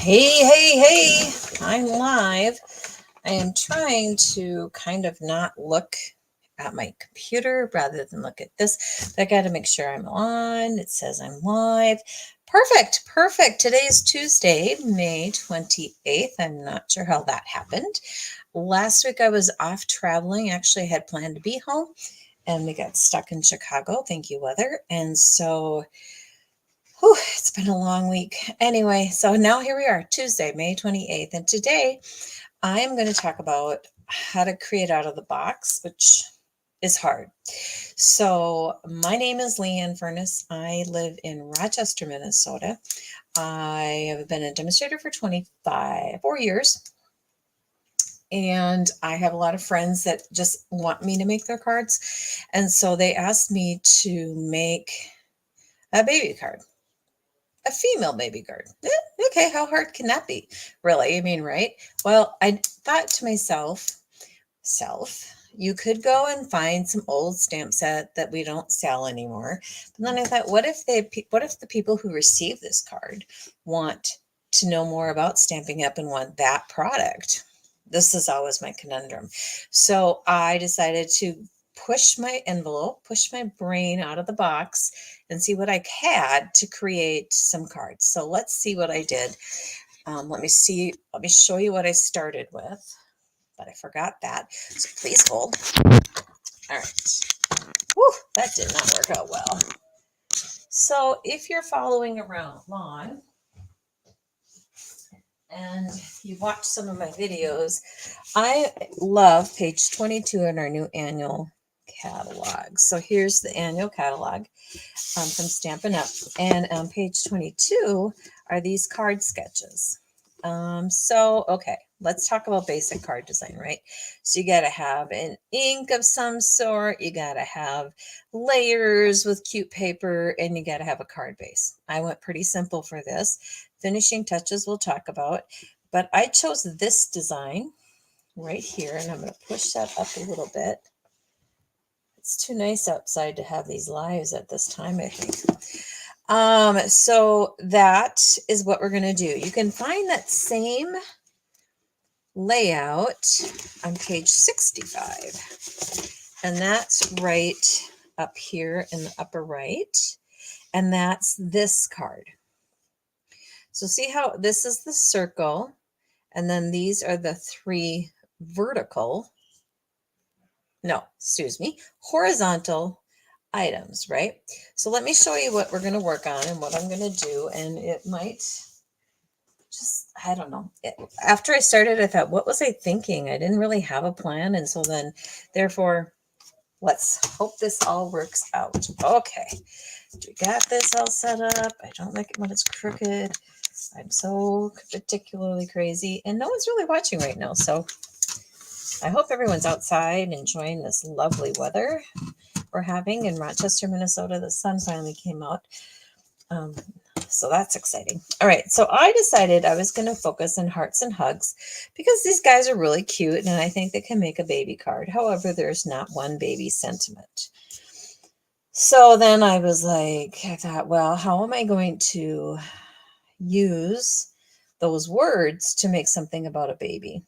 Hey, I'm live. I am trying to kind of not look at my computer rather than look at this. But I got to make sure I'm on. It says I'm live. Perfect. Today is Tuesday, May 28th. I'm not sure how that happened. Last week I was off traveling. Actually, I had planned to be home and we got stuck in Chicago. Thank you, weather. And so it's been a long week. Anyway, so now here we are, Tuesday, May 28th. And today I'm going to talk about how to create out of the box, which is hard. So my name is Leanne Furness. I live in Rochester, Minnesota. I have been a demonstrator for 4 years. And I have a lot of friends that just want me to make their cards. And so they asked me to make a baby card. A female baby card. Okay, how hard can that be? Really? I mean, right? Well, I thought to myself, you could go and find some old stamp set that we don't sell anymore. But then I thought, what if the people who receive this card want to know more about Stampin' Up and want that product? This is always my conundrum. So I decided to push my envelope, push my brain out of the box and see what I had to create some cards. So let's see what I did. Let me show you what I started with, but I forgot that. So please hold. All right. Whew, that did not work out well. So if you're following around along and you watch some of my videos, I love page 22 in our new annual catalog. So here's the annual catalog from Stampin' Up. And on page 22 are these card sketches. Okay, let's talk about basic card design, right? So you got to have an ink of some sort. You got to have layers with cute paper, and you got to have a card base. I went pretty simple for this. Finishing touches we'll talk about, but I chose this design right here, and I'm going to push that up a little bit. It's too nice outside to have these lives at this time, I think. So that is what we're going to do. You can find that same layout on page 65. And that's right up here in the upper right. And that's this card. So see how this is the circle. And then these are the three horizontal items, right? So let me show you what we're going to work on and what I'm going to do. And it might just, I don't know. After I started, I thought, what was I thinking? I didn't really have a plan. And so then, therefore, let's hope this all works out. Okay. We got this all set up. I don't like it when it's crooked. I'm so particularly crazy. And no one's really watching right now. So I hope everyone's outside enjoying this lovely weather we're having in Rochester, Minnesota. The sun finally came out. So that's exciting. All right. So I decided I was going to focus on hearts and hugs because these guys are really cute and I think they can make a baby card. However, there's not one baby sentiment. So then I thought, well, how am I going to use those words to make something about a baby?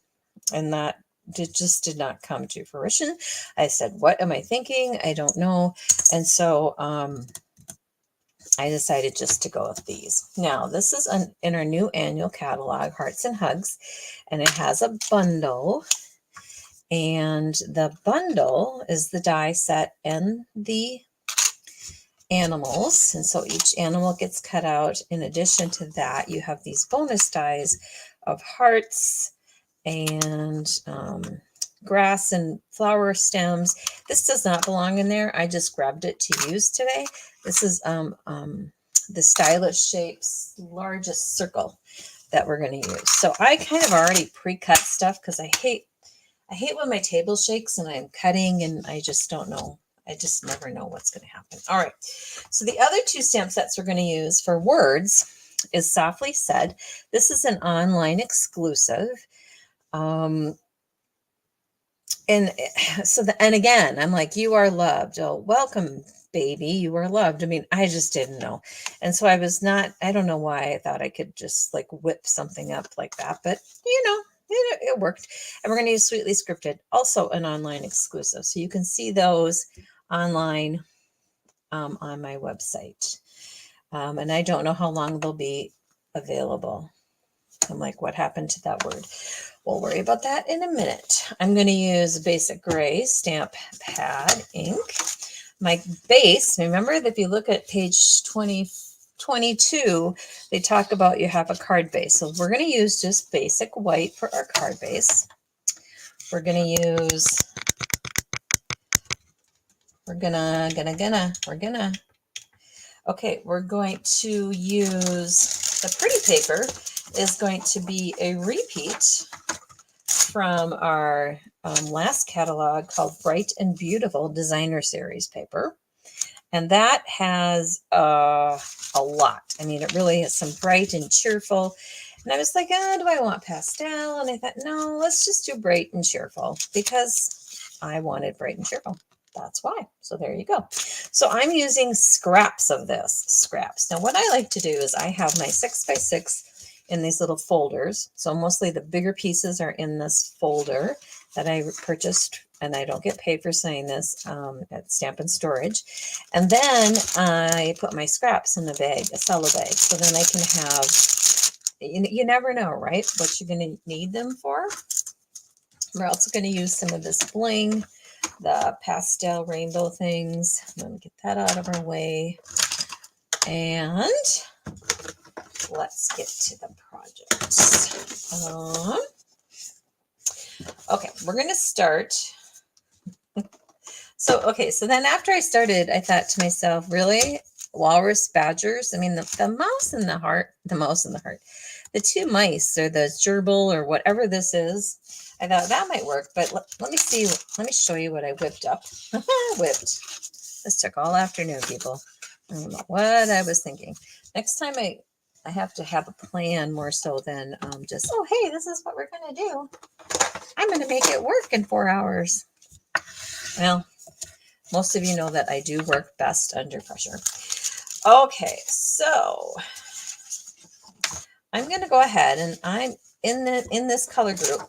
And that just did not come to fruition. I said, what am I thinking? I don't know. And so I decided just to go with these. Now, this is in our new annual catalog, Hearts and Hugs, and it has a bundle. And the bundle is the die set and the animals. And so each animal gets cut out. In addition to that, you have these bonus dies of hearts and grass and flower stems. This does not belong in there. I just grabbed it to use today. This is the Stylish Shapes largest circle that we're going to use. So I kind of already pre-cut stuff because I hate when my table shakes and I'm cutting and I just don't know. I just never know what's going to happen. All right. So the other two stamp sets we're going to use for words is Softly Said. This is an online exclusive. And again, I'm like, you are loved. Oh, welcome baby, you are loved. I mean, I just didn't know. And so I don't know why I thought I could just like whip something up like that, but it worked. And we're going to use Sweetly Scripted, also an online exclusive. So you can see those online on my website. And I don't know how long they'll be available. I'm like, what happened to that word? We'll worry about that in a minute. I'm going to use Basic Gray Stamp Pad ink. My base, remember that if you look at page 22, they talk about you have a card base. So we're going to use just basic white for our card base. We're going to use, we're going to use the pretty paper is going to be a repeat from our last catalog called Bright and Beautiful Designer Series paper. And that has a lot. I mean, it really is some bright and cheerful. And I was like, do I want pastel? And I thought, no, let's just do bright and cheerful because I wanted bright and cheerful. That's why. So there you go. So I'm using scraps of this. Scraps. Now, what I like to do is I have my 6x6 in these little folders. So mostly the bigger pieces are in this folder that I purchased, and I don't get paid for saying this, at Stamp and Storage. And then I put my scraps in a bag, a cello bag, so then I can have, you never know, right, what you're going to need them for. We're also going to use some of this bling, the pastel rainbow things. I'm going to get that out of our way. And let's get to the project. Okay, we're going to start. So then after I started, I thought to myself, really? Walrus badgers? I mean, the mouse and the heart, the two mice or the gerbil or whatever this is, I thought that might work, but let me show you what I whipped up. Whipped. This took all afternoon, people. I don't know what I was thinking. Next time I have to have a plan more so than just, oh, hey, this is what we're going to do. I'm going to make it work in 4 hours. Well, most of you know that I do work best under pressure. Okay, so I'm going to go ahead and I'm in this color group,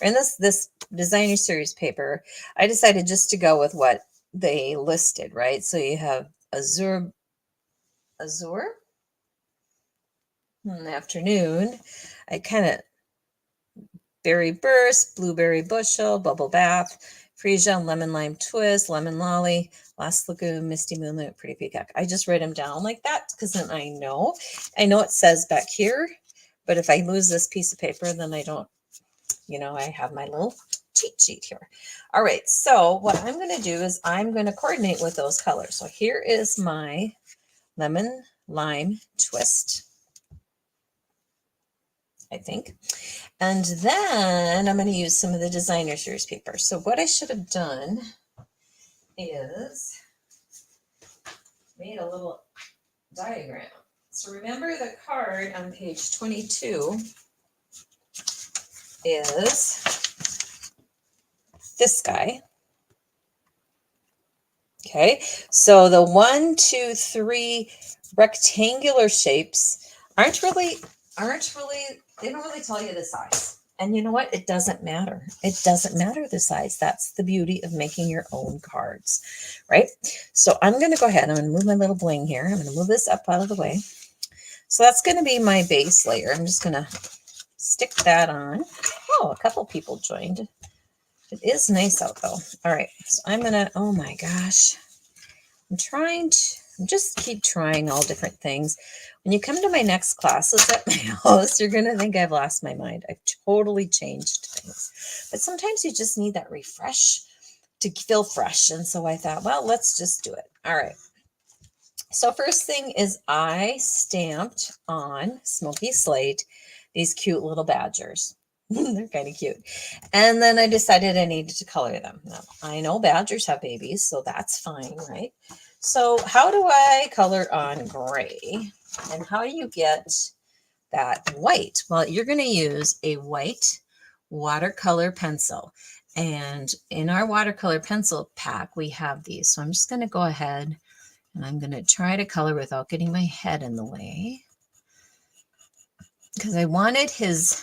or in this designer series paper. I decided just to go with what they listed, right? So you have azure in the afternoon. I kind of berry burst, blueberry bushel, bubble bath, freesia, lemon lime twist, lemon lolly, last lagoon, misty moonlit, pretty peacock. I just write them down like that because then I know it says back here, but if I lose this piece of paper, then I don't, I have my little cheat sheet here. All right, so what I'm going to do is I'm going to coordinate with those colors. So here is my lemon lime twist, I think. And then I'm going to use some of the designer series paper. So what I should have done is made a little diagram. So remember the card on page 22 is this guy. Okay, so the 1, 2, 3 rectangular shapes aren't really, they don't really tell you the size. And you know what? It doesn't matter. It doesn't matter the size. That's the beauty of making your own cards, right? So I'm going to go ahead. I'm going to move my little bling here. I'm going to move this up out of the way. So that's going to be my base layer. I'm just going to stick that on. Oh, a couple people joined. It is nice out though. All right. So I'm going to, oh my gosh. Just keep trying all different things. When you come to my next classes at my house, you're going to think I've lost my mind. I've totally changed things. But sometimes you just need that refresh to feel fresh. And so I thought, well, let's just do it. All right. So first thing is I stamped on Smoky Slate these cute little badgers. They're kind of cute. And then I decided I needed to color them. Now, I know badgers have babies, so that's fine, right? So how do I color on gray? And how do you get that white? Well, you're going to use a white watercolor pencil. And in our watercolor pencil pack, we have these. So I'm just going to go ahead and I'm going to try to color without getting my head in the way, because I wanted his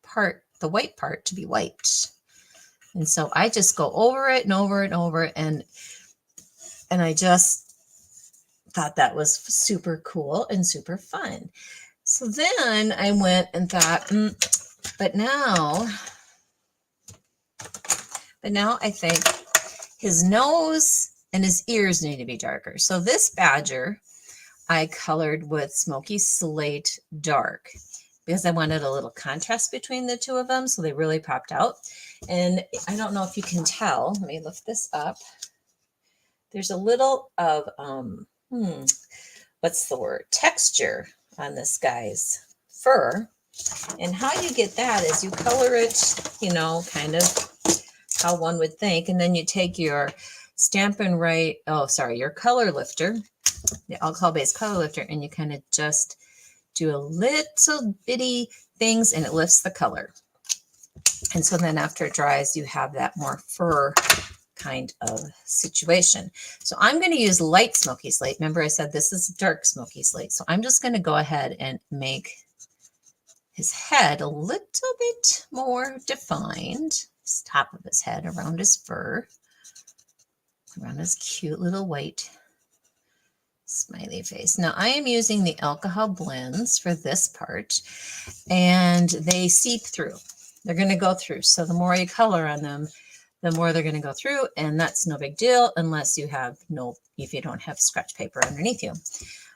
part, the white part, to be wiped. And so I just go over it and over it and over it. And I just thought that was super cool and super fun. So then I went and thought, but now I think his nose and his ears need to be darker. So this badger I colored with Smoky Slate Dark because I wanted a little contrast between the two of them, so they really popped out. And I don't know if you can tell. Let me lift this up. There's a little of, what's the word? Texture on this guy's fur. And how you get that is you color it, kind of how one would think. And then you take your Stampin' Write, your color lifter, the alcohol-based color lifter, and you kind of just do a little bitty things and it lifts the color. And so then after it dries, you have that more fur kind of situation. So I'm going to use light Smoky Slate. Remember I said this is dark Smoky Slate. So I'm just going to go ahead and make his head a little bit more defined. His top of his head, around his fur, around his cute little white smiley face. Now I am using the alcohol blends for this part, and they seep through. They're going to go through. So the more you color on them, the more they're going to go through, and that's no big deal unless you have if you don't have scratch paper underneath you.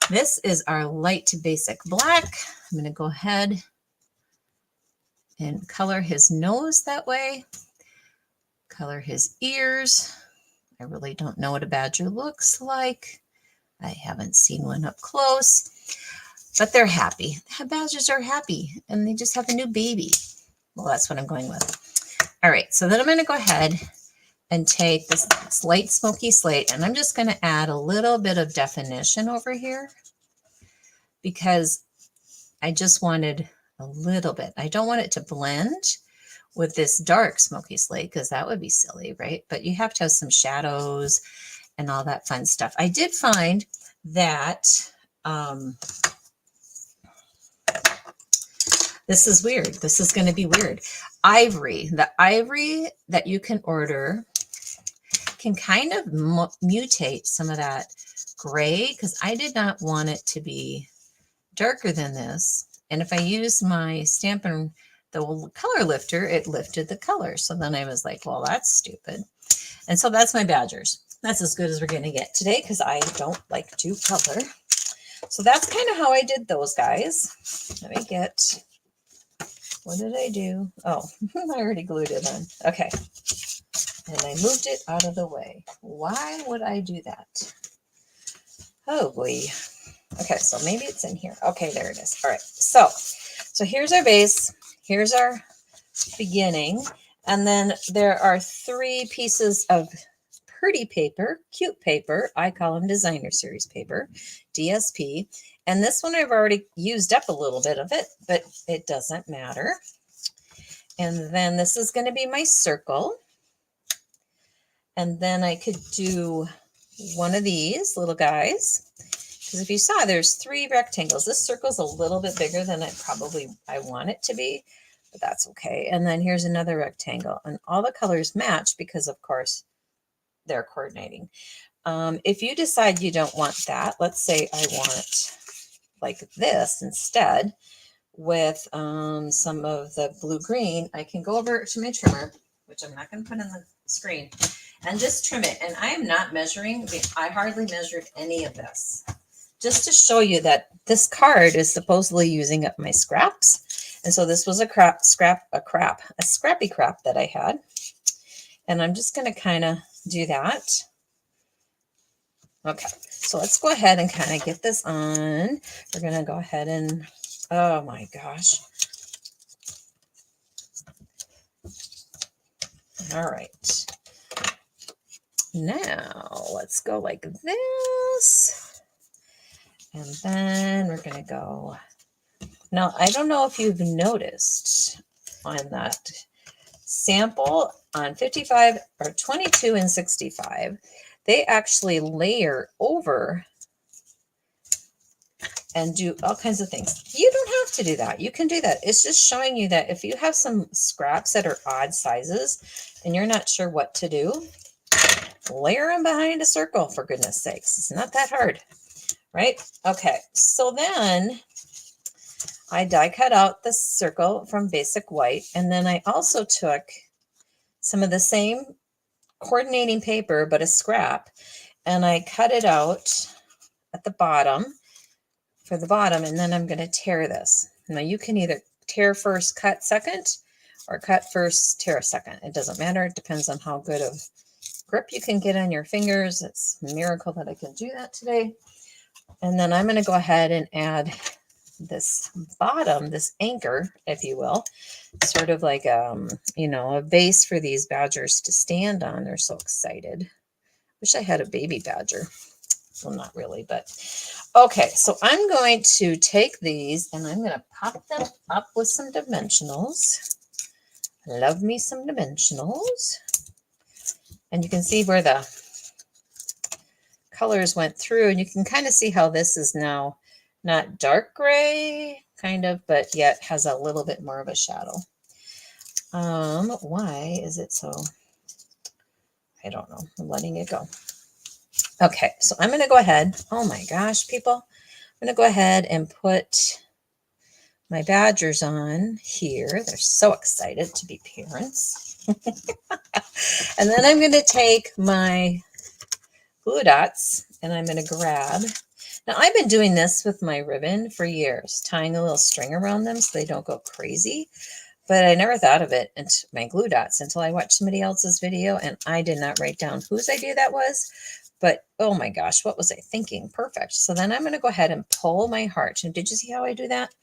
This is our light to basic black. I'm going to go ahead and color his nose that way, color his ears. I really don't know what a badger looks like. I haven't seen one up close, but they're happy. Badgers are happy, and they just have a new baby. Well, that's what I'm going with. All right, so then I'm going to go ahead and take this light Smoky Slate, and I'm just going to add a little bit of definition over here because I just wanted a little bit. I don't want it to blend with this dark Smoky Slate because that would be silly, right? But you have to have some shadows and all that fun stuff. I did find that this is weird. This is going to be weird. Ivory, the ivory that you can order can kind of mutate some of that gray because I did not want it to be darker than this. And if I use my Stampin' the color lifter, it lifted the color. So then I was like, well, that's stupid. And so that's my badgers. That's as good as we're going to get today because I don't like to color. So that's kind of how I did those guys. Let me get, what did I do? Oh, I already glued it on. Okay. And I moved it out of the way. Why would I do that? Oh boy. Okay, so maybe it's in here. Okay, there it is. All right. So here's our base. Here's our beginning. And then there are 3 pieces of pretty paper, cute paper. I call them designer series paper, DSP. And this one I've already used up a little bit of it, but it doesn't matter. And then this is going to be my circle. And then I could do one of these little guys. Because if you saw, there's 3 rectangles. This circle's a little bit bigger than I want it to be, but that's okay. And then here's another rectangle. And all the colors match because, of course, they're coordinating. If you decide you don't want that, let's say I want like this instead with some of the blue-green, I can go over to my trimmer, which I'm not going to put in the screen, and just trim it. And I am not measuring. I hardly measured any of this. Just to show you that this card is supposedly using up my scraps. And so this was a scrappy crap that I had. And I'm just going to kind of do that. Okay, so let's go ahead and kind of get this on. We're going to go ahead and, oh my gosh. All right. Now let's go like this. And then we're going to go. Now, I don't know if you've noticed on that sample on 55 or 22 and 65, they actually layer over and do all kinds of things. You don't have to do that. You can do that. It's just showing you that if you have some scraps that are odd sizes and you're not sure what to do, layer them behind a circle, for goodness sakes. It's not that hard, right? Okay, so then I die cut out the circle from Basic White, and then I also took some of the same coordinating paper, but a scrap, and I cut it out at the bottom for the bottom, and then I'm going to tear this. Now you can either tear first, cut second, or cut first, tear second. It doesn't matter. It depends on how good of grip you can get on your fingers. It's a miracle that I can do that today. And then I'm going to go ahead and add this bottom, this anchor, if you will, sort of like a base for these badgers to stand on. They're so excited. Wish I had a baby badger. Well, not really, but okay. So I'm going to take these and I'm going to pop them up with some dimensionals. Love me some dimensionals. And you can see where the colors went through, and you can kind of see how this is now not dark gray, kind of, but yet has a little bit more of a shadow. Why is it so? I don't know. I'm letting it go. Okay, so I'm going to go ahead. Oh my gosh, people. I'm going to go ahead and put my badgers on here. They're so excited to be parents. And then I'm going to take my glue dots and I'm going to grab. Now, I've been doing this with my ribbon for years, tying a little string around them so they don't go crazy. But I never thought of it into my glue dots until I watched somebody else's video, and I did not write down whose idea that was. But oh my gosh, what was I thinking? Perfect. So then I'm going to go ahead and pull my heart. And did you see how I do that?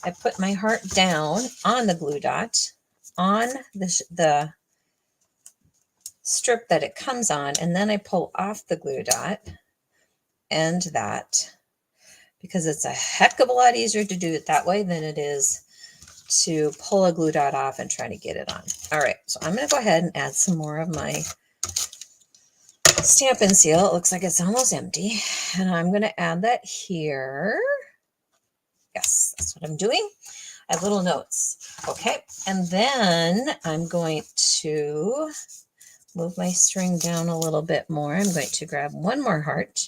I put my heart down on the glue dot, on the strip that it comes on, and then I pull off the glue dot and that, because it's a heck of a lot easier to do it that way than it is to pull a glue dot off and try to get it on. All right, so I'm going to go ahead and add some more of my Stampin' Seal. It looks like it's almost empty, and I'm going to add that here. Yes, that's what I'm doing. I have little notes. Okay, and then I'm going to move my string down a little bit more. I'm going to grab one more heart.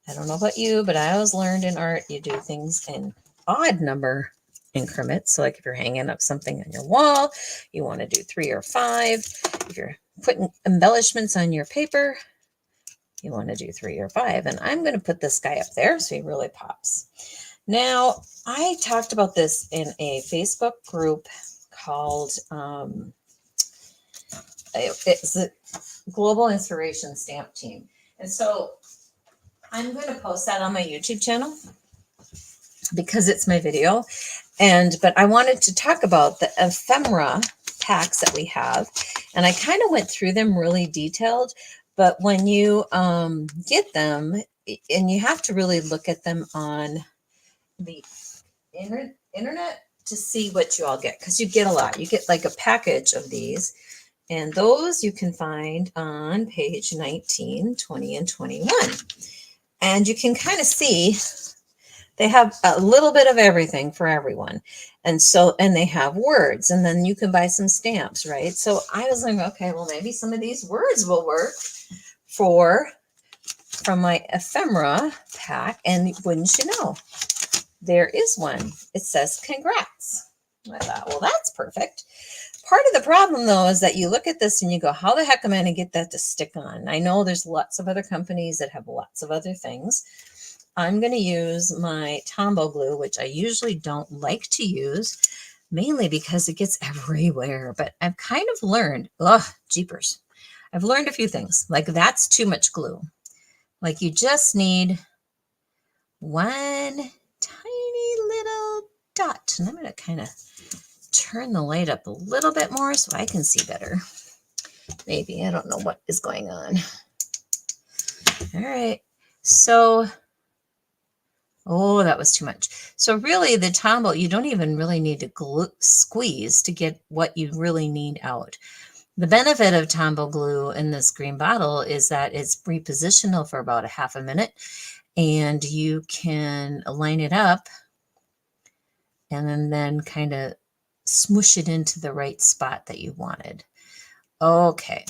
I don't know about you, but I always learned in art you do things in odd number increments. So like if you're hanging up something on your wall, you want to do 3 or 5. If you're putting embellishments on your paper, you want to do 3 or 5. And I'm going to put this guy up there so he really pops. Now, I talked about this in a Facebook group called it's the Global Inspiration Stamp Team. And so I'm going to post that on my YouTube channel because it's my video. But I wanted to talk about the ephemera packs that we have. And I kind of went through them really detailed. But when you get them, and you have to really look at them on the internet to see what you all get, because you get a lot. You get like a package of these. And those you can find on page 19, 20, and 21. And you can kind of see they have a little bit of everything for everyone. And they have words, and then you can buy some stamps, right? So I was like, okay, well, maybe some of these words will work from my ephemera pack. And wouldn't you know, there is one. It says congrats. I thought, well, that's perfect. Part of the problem, though, is that you look at this and you go, how the heck am I going to get that to stick on? I know there's lots of other companies that have lots of other things. I'm going to use my Tombow glue, which I usually don't like to use, mainly because it gets everywhere. But I've kind of learned, jeepers. I've learned a few things. Like, that's too much glue. Like, you just need one tiny little dot. And I'm going to kind of turn the light up a little bit more so I can see better. Maybe. I don't know what is going on. All right. So Oh, that was too much. So really the Tombow, you don't even really need to squeeze to get what you really need out. The benefit of Tombow glue in this green bottle is that it's repositional for about a half a minute, and you can line it up and then kind of smoosh it into the right spot that you wanted. Okay,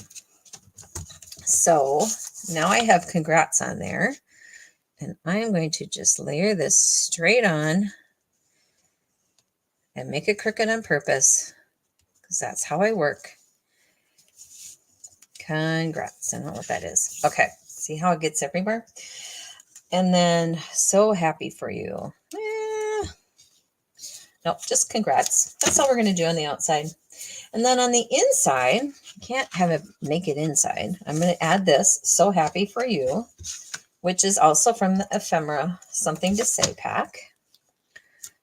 so now I have congrats on there, and I am going to just layer this straight on and make it crooked on purpose, because that's how I work. Congrats. I don't know what that is. Okay, see how it gets everywhere? And then so happy for you. Nope, just congrats. That's all we're going to do on the outside. And then on the inside, you can't have it naked inside. I'm going to add this, so happy for you, which is also from the Ephemera Something to Say pack.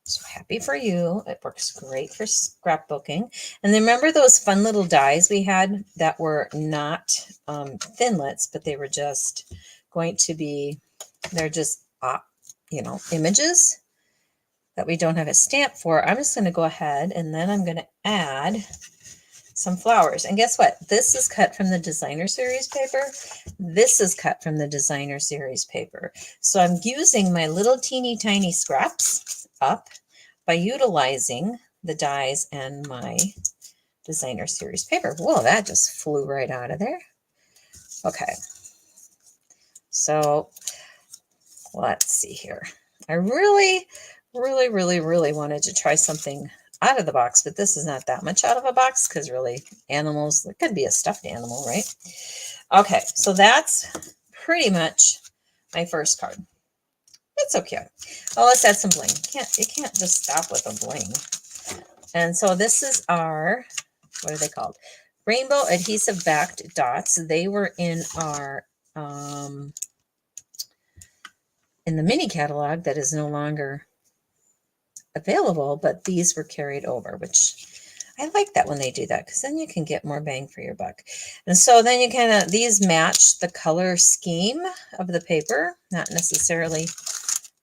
So happy for you. It works great for scrapbooking. And then remember those fun little dies we had that were not Thinlits, but they were just going to be, they're just, images that we don't have a stamp for. I'm just going to go ahead and then I'm going to add some flowers. And guess what? This is cut from the Designer Series paper. This is cut from the Designer Series paper. So I'm using my little teeny tiny scraps up by utilizing the dies and my Designer Series paper. Whoa, that just flew right out of there. Okay. So let's see here. I really wanted to try something out of the box, but this is not that much out of a box because really animals, it could be a stuffed animal, right? Okay, so that's pretty much my first card. It's okay. Oh, let's add some bling. You can't just stop with a bling. And so this is our, what are they called? Rainbow adhesive backed dots. They were in our in the mini catalog that is no longer available, but these were carried over, which I like that when they do that, because then you can get more bang for your buck. And so then you kind of, these match the color scheme of the paper, not necessarily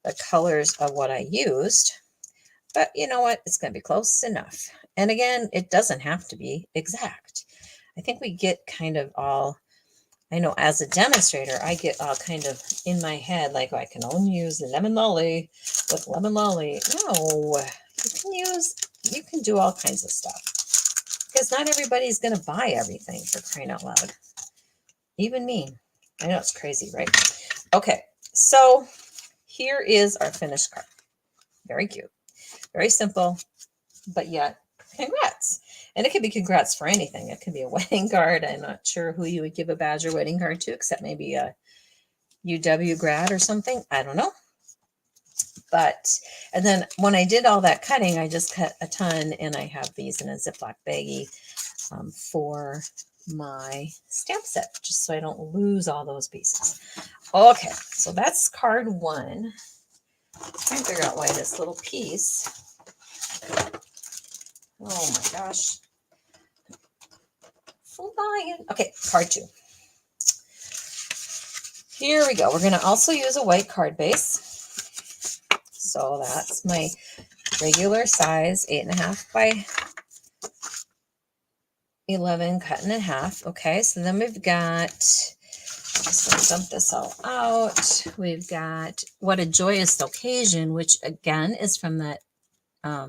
the colors of what I used, but you know what? It's going to be close enough. And again, it doesn't have to be exact. I think we get kind of all, I know as a demonstrator, I get all kind of in my head, like, oh, I can only use lemon lolly with lemon lolly. No, you can do all kinds of stuff, because not everybody's going to buy everything, for crying out loud. Even me. I know it's crazy, right? Okay, so here is our finished card. Very cute. Very simple, but yet congrats. And it could be congrats for anything. It could be a wedding card. I'm not sure who you would give a Badger wedding card to, except maybe a UW grad or something. I don't know. But, and then when I did all that cutting, I just cut a ton, and I have these in a Ziploc baggie for my stamp set, just so I don't lose all those pieces. Okay, so that's card one. I'm trying to figure out why this little piece, oh my gosh, flying. Okay, card two. Here we go. We're going to also use a white card base. So that's my regular size 8.5 by 11 cut in half. Okay, so then we've got, just dump this all out. We've got What a Joyous Occasion, which again is from that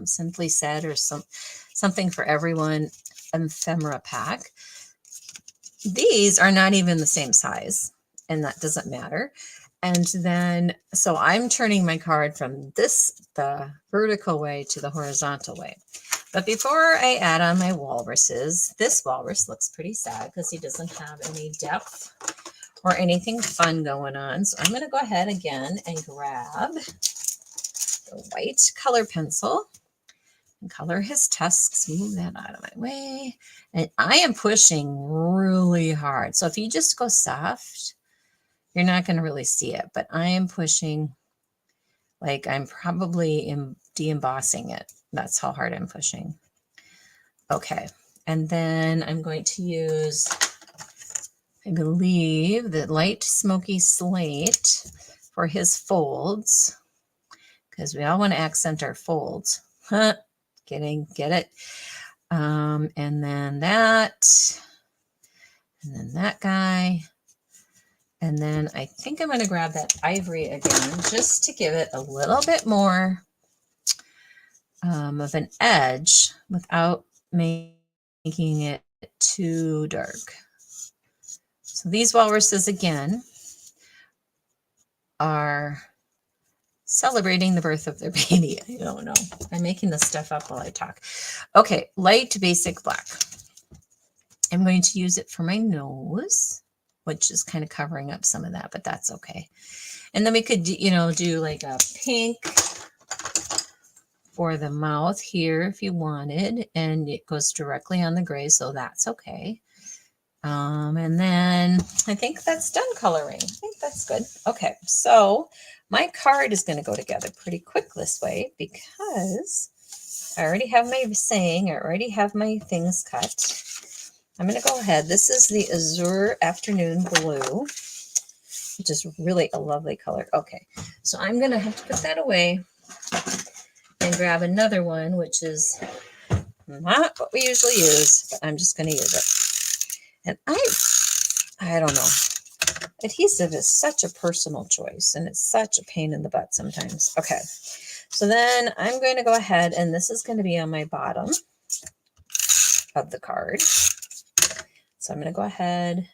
Simply Said or something for everyone ephemera pack. These are not even the same size, and that doesn't matter. And then, so I'm turning my card from the vertical way to the horizontal way. But before I add on my walruses, this walrus looks pretty sad because he doesn't have any depth or anything fun going on. So I'm going to go ahead again and grab the white color pencil and color his tusks. Move that out of my way. And I am pushing really hard. So if you just go soft, you're not going to really see it. But I am pushing like I'm probably de-embossing it. That's how hard I'm pushing. Okay. And then I'm going to use, I believe, the light smoky slate for his folds. because we all want to accent our folds. Huh, get it? And then that, and then that guy. And then I think I'm going to grab that ivory again, just to give it a little bit more of an edge without making it too dark. So these walruses again are celebrating the birth of their baby. I don't know. I'm making this stuff up while I talk. Okay, light basic black. I'm going to use it for my nose, which is kind of covering up some of that, but that's okay. And then we could, do like a pink for the mouth here if you wanted, and it goes directly on the gray, so that's okay. And then I think that's done coloring. I think that's good. Okay, so my card is going to go together pretty quick this way because I already have my saying, I already have my things cut. I'm going to go ahead. This is the Azure Afternoon Blue, which is really a lovely color. Okay, so I'm going to have to put that away and grab another one, which is not what we usually use, but I'm just going to use it. And I don't know. Adhesive is such a personal choice, and it's such a pain in the butt sometimes. Okay, so then I'm going to go ahead, and this is going to be on my bottom of the card. So I'm going to go ahead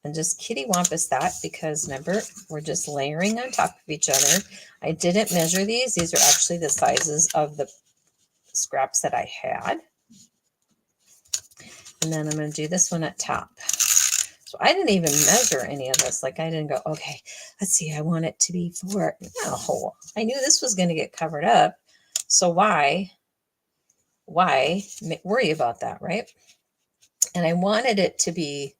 and just kitty wampus that, because remember, we're just layering on top of each other. I didn't measure these. These are actually the sizes of the scraps that I had. And then I'm going to do this one at top. So I didn't even measure any of this. Like I didn't go, okay, let's see, I want it to be 4. No, I knew this was going to get covered up. So why worry about that, right? And I wanted it to be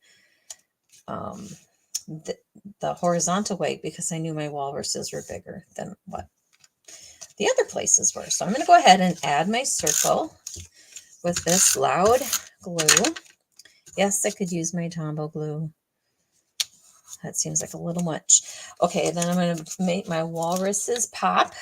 the horizontal way because I knew my walruses were bigger than what the other places were. So I'm going to go ahead and add my circle with this Loud glue. Yes, I could use my Tombow glue. That seems like a little much. Okay, then I'm going to make my walruses pop.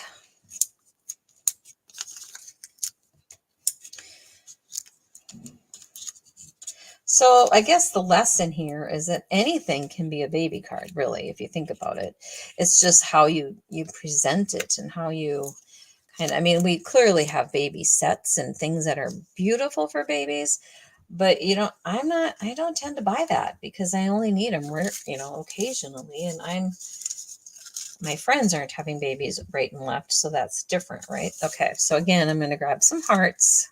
So I guess the lesson here is that anything can be a baby card, really, if you think about it. It's just how you present it and how you I mean, we clearly have baby sets and things that are beautiful for babies, but I don't tend to buy that because I only need them occasionally. And my friends aren't having babies right and left, so that's different, right? Okay, so again, I'm going to grab some hearts.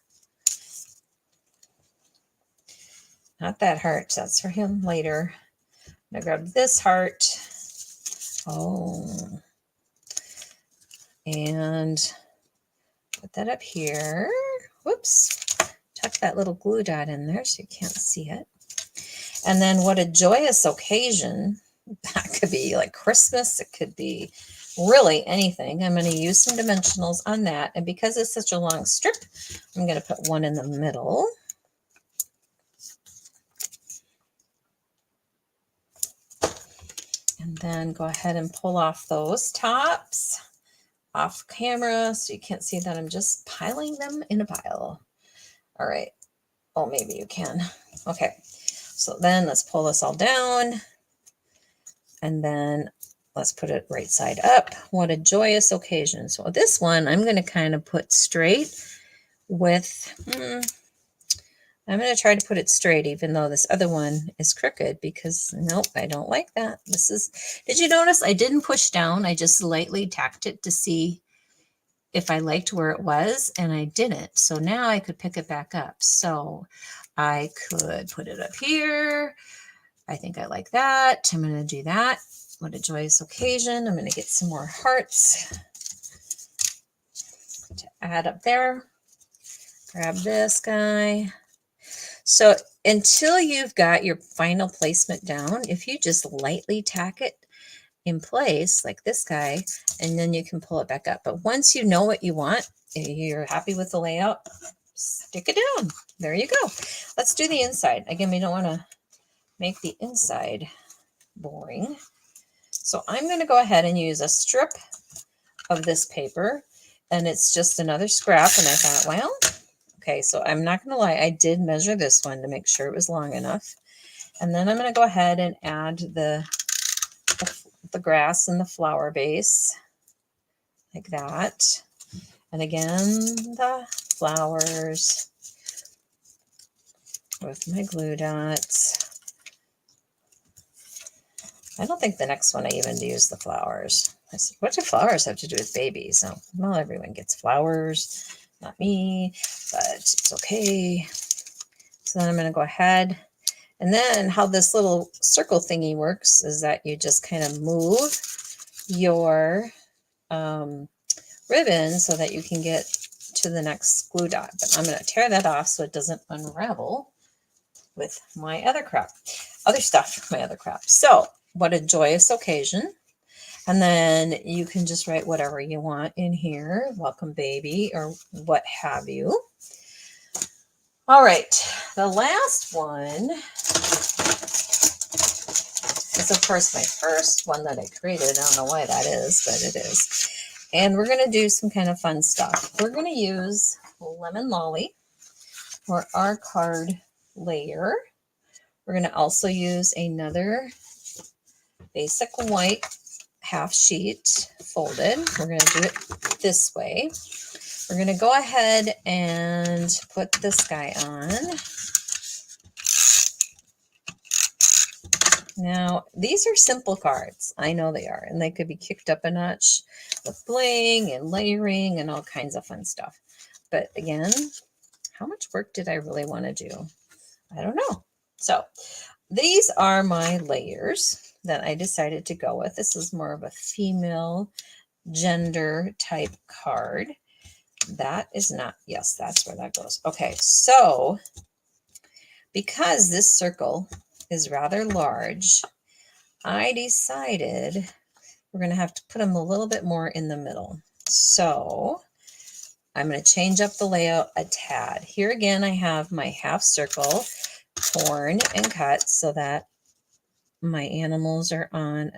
Not that heart, that's for him later. I'm going to grab this heart. Oh, and put that up here. Whoops. Tuck that little glue dot in there so you can't see it. And then what a joyous occasion. That could be like Christmas. It could be really anything. I'm going to use some dimensionals on that. And because it's such a long strip, I'm going to put one in the middle. And then go ahead and pull off those tops off camera so you can't see that I'm just piling them in a pile. All right. Oh, maybe you can. Okay. So then let's pull this all down. And then let's put it right side up. What a joyous occasion. So this one I'm going to kind of put straight with, I'm going to try to put it straight, even though this other one is crooked because nope, I don't like that. Did you notice I didn't push down? I just lightly tacked it to see if I liked where it was, and I didn't. So now I could pick it back up. So I could put it up here. I think I like that. I'm going to do that. What a joyous occasion. I'm going to get some more hearts to add up there. Grab this guy. So until you've got your final placement down, if you just lightly tack it in place like this guy, and then you can pull it back up. But once you know what you want, you're happy with the layout, stick it down. There you go. Let's do the inside. Again, we don't want to make the inside boring. So I'm going to go ahead and use a strip of this paper. and it's just another scrap. And I thought, well, okay, so I'm not going to lie. I did measure this one to make sure it was long enough. And then I'm going to go ahead and add the grass and the flower base like that. And again, the flowers with my glue dots. I don't think the next one I even use the flowers. I said, what do flowers have to do with babies? So, well, everyone gets flowers, not me, but it's okay. So then I'm going to go ahead. And then how this little circle thingy works is that you just kind of move your ribbon so that you can get to the next glue dot. But I'm going to tear that off so it doesn't unravel with my other stuff. So what a joyous occasion. And then you can just write whatever you want in here, welcome baby, or what have you. All right, the last one is, of course, my first one that I created. I don't know why that is, but it is. And we're going to do some kind of fun stuff. We're going to use Lemon Lolly for our card layer. We're going to also use another basic white half sheet folded. We're going to do it this way. We're going to go ahead and put this guy on. Now, these are simple cards. I know they are, and they could be kicked up a notch with bling and layering and all kinds of fun stuff. But again, how much work did I really want to do? I don't know. So these are my layers that I decided to go with. This is more of a female gender type card. That is not, yes, that's where that goes. Okay, so because this circle is rather large, I decided we're going to have to put them a little bit more in the middle. So I'm going to change up the layout a tad. Here again, I have my half circle torn and cut so that my animals are on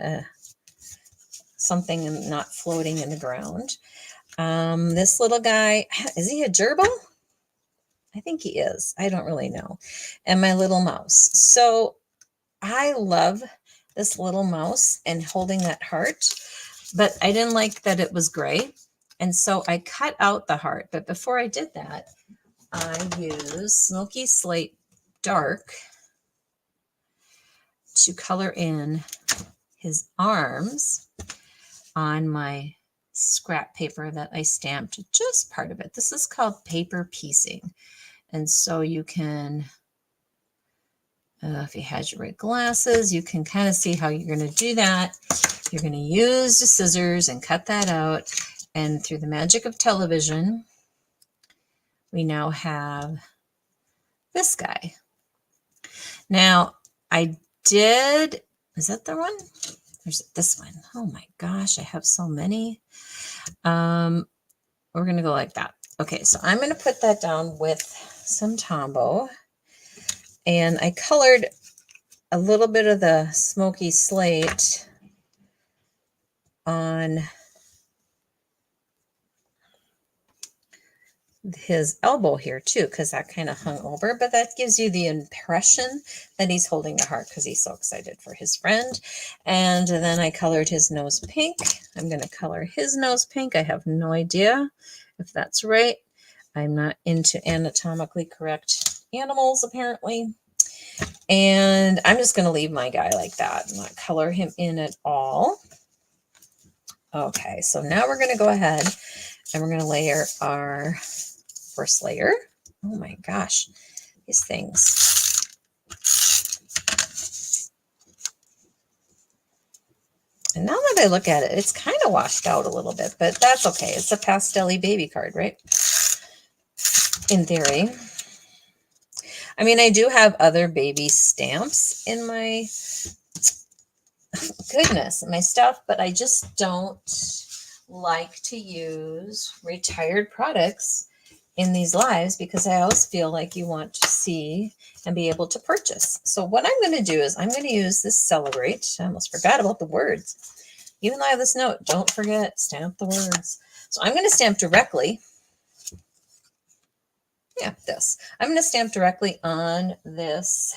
something and not floating in the ground. This little guy, is he a gerbil? I think he is. I don't really know. And my little mouse. So I love this little mouse and holding that heart, but I didn't like that it was gray. And so I cut out the heart. But before I did that, I used Smoky Slate Dark to color in his arms on my scrap paper that I stamped just part of it. This is called paper piecing. And so you can, if you had your red glasses, you can kind of see how you're going to do that. You're going to use the scissors and cut that out. And through the magic of television, we now have this guy. Now, I did, is that the one? There's this one. Oh my gosh, I have so many. We're going to go like that. Okay, so I'm going to put that down with some Tombow. And I colored a little bit of the Smoky Slate on his elbow here too, because that kind of hung over, but that gives you the impression that he's holding a heart because he's so excited for his friend. And then I colored his nose pink. I'm going to color his nose pink. I have no idea if that's right. I'm not into anatomically correct animals, apparently. And I'm just going to leave my guy like that and not color him in at all. Okay, so now we're going to go ahead and we're going to layer our first layer. Oh my gosh, these things. And now that I look at it, it's kind of washed out a little bit, but that's okay. It's a pastel-y baby card, right? In theory. I mean, I do have other baby stamps in my, goodness, my stuff, but I just don't like to use retired products in these lives because I always feel like you want to see and be able to purchase. So what I'm going to do is I'm going to use this Celebrate. I almost forgot about the words. Even though I have this note, don't forget, stamp the words. So I'm going to stamp directly. Yeah, this. I'm going to stamp directly on this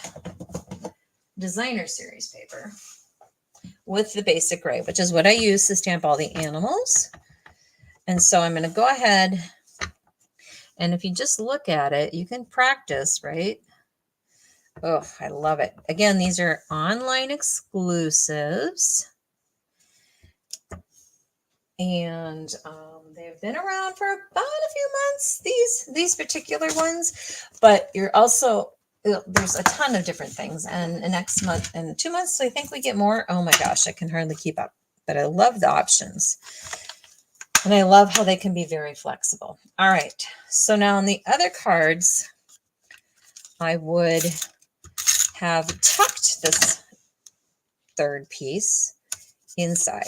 designer series paper with the basic gray, which is what I use to stamp all the animals. And so I'm going to go ahead, and if you just look at it, you can practice, right? Oh, I love it. Again, these are online exclusives. And they've been around for about a few months, these particular ones, but you're also, there's a ton of different things. And next month and 2 months, I think we get more. Oh my gosh, I can hardly keep up, but I love the options. And I love how they can be very flexible. All right, so now on the other cards, I would have tucked this third piece inside.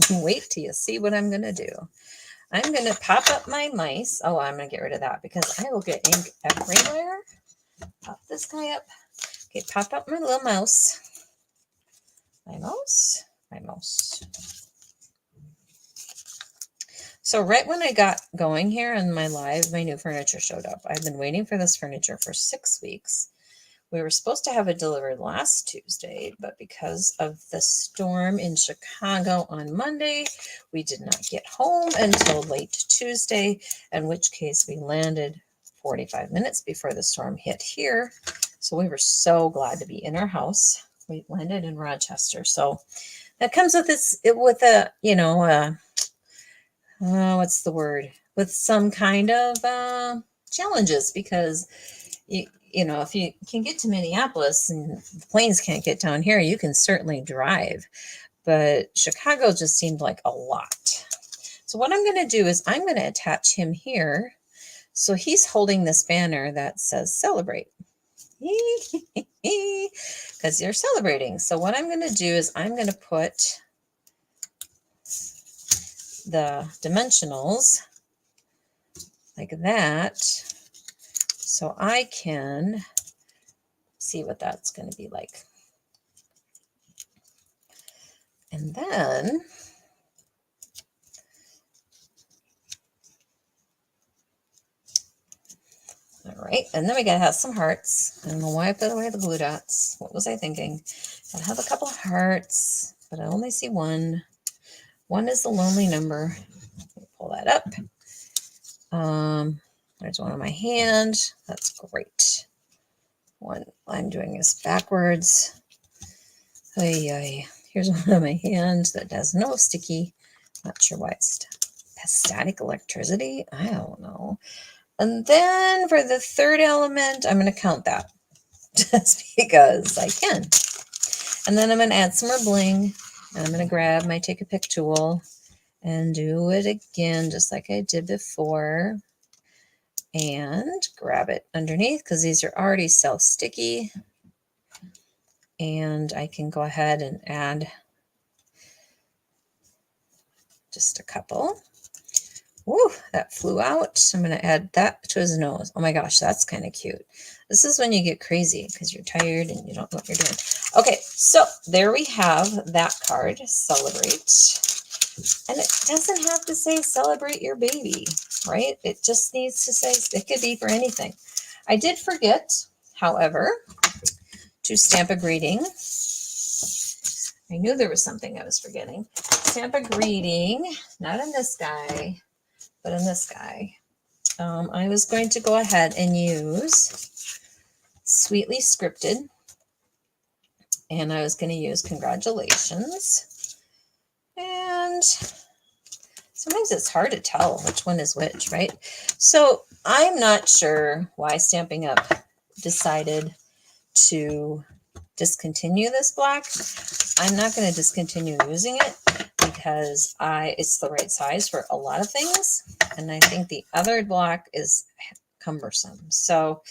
Wait till you see what I'm going to do. I'm going to pop up my mice. Oh, I'm going to get rid of that because I will get ink everywhere. Pop this guy up. Okay, pop up my little mouse. My mouse. My mouse. So right when I got going here in my live, my new furniture showed up. I've been waiting for this furniture for 6 weeks. We were supposed to have it delivered last Tuesday, but because of the storm in Chicago on Monday, we did not get home until late Tuesday, in which case we landed 45 minutes before the storm hit here. So we were so glad to be in our house. We landed in Rochester. So that comes with this, with a, you know, what's the word? With some kind of challenges, because you know, if you can get to Minneapolis and the planes can't get down here, you can certainly drive. But Chicago just seemed like a lot. So what I'm going to do is I'm going to attach him here. So he's holding this banner that says celebrate. Because you're celebrating. So what I'm going to do is I'm going to put the dimensionals like that, so I can see what that's going to be like. And then all right, and then we gotta have some hearts. I don't know why I put away the glue dots. What was I thinking? Gotta have a couple of hearts, but I only see one. One is the lonely number. Pull that up. There's one on my hand. That's great. One, I'm doing this backwards. Here's one on my hand that has no sticky. Not sure why it's static electricity. I don't know. And then for the third element, I'm going to count that just because I can. And then I'm going to add some more bling. And I'm going to grab my Take a Pick tool and do it again, just like I did before. And grab it underneath because these are already self-sticky. And I can go ahead and add just a couple. Ooh, that flew out. I'm going to add that to his nose. Oh my gosh, that's kind of cute. This is when you get crazy because you're tired and you don't know what you're doing. Okay, so there we have that card, celebrate. And it doesn't have to say celebrate your baby, right? It just needs to say, it could be for anything. I did forget, however, to stamp a greeting. I knew there was something I was forgetting. Stamp a greeting, not in this guy, but in this guy. I was going to go ahead and use Sweetly Scripted, and I was going to use congratulations. And sometimes it's hard to tell which one is which, right? So I'm not sure why Stampin' Up! Decided to discontinue this block. I'm not going to discontinue using it because it's the right size for a lot of things. And I think the other block is cumbersome. So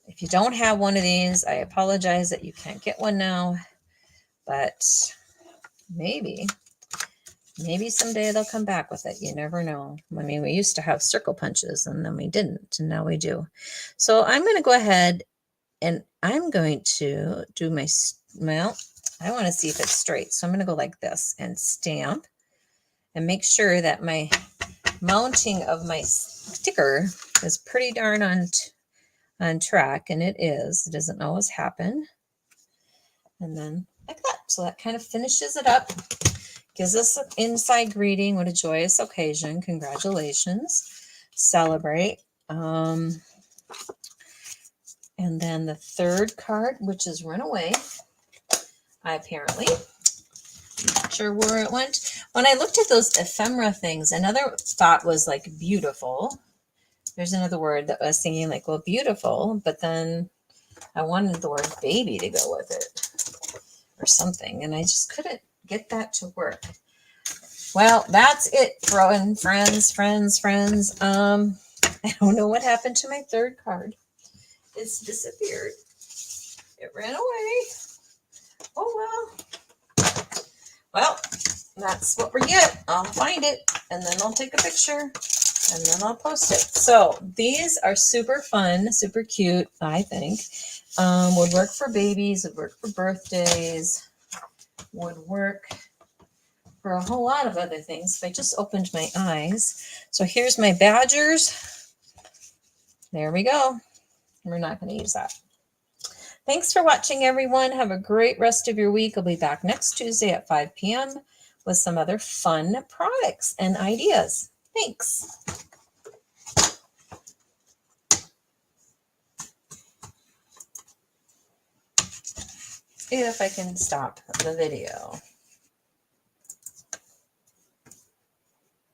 if you don't have one of these, I apologize that you can't get one now, but maybe someday they'll come back with it. You never know. I mean, we used to have circle punches and then we didn't, and now we do. So I'm going to go ahead and I'm going to do well, I want to see if it's straight. So I'm going to go like this and stamp. and make sure that my mounting of my sticker is pretty darn on track, and it is. It doesn't always happen. And then like that. So that kind of finishes it up. Gives us an inside greeting. What a joyous occasion. Congratulations. Celebrate. And then the third card, which is Runaway. I apparently, not sure where it went. When I looked at those ephemera things, another thought was like beautiful. There's another word that I was thinking like, well, beautiful, but then I wanted the word baby to go with it or something, and I just couldn't get that to work. Well, that's it, friends. I don't know what happened to my third card. It's disappeared. It ran away. Oh, well, that's what we get. I'll find it, and then I'll take a picture, and then I'll post it. So these are super fun, super cute, I think. Would work for babies, would work for birthdays, would work for a whole lot of other things. I just opened my eyes. So here's my badgers. There we go. We're not going to use that. Thanks for watching, everyone. Have a great rest of your week. I'll be back next Tuesday at 5 p.m. with some other fun products and ideas. Thanks. See if I can stop the video.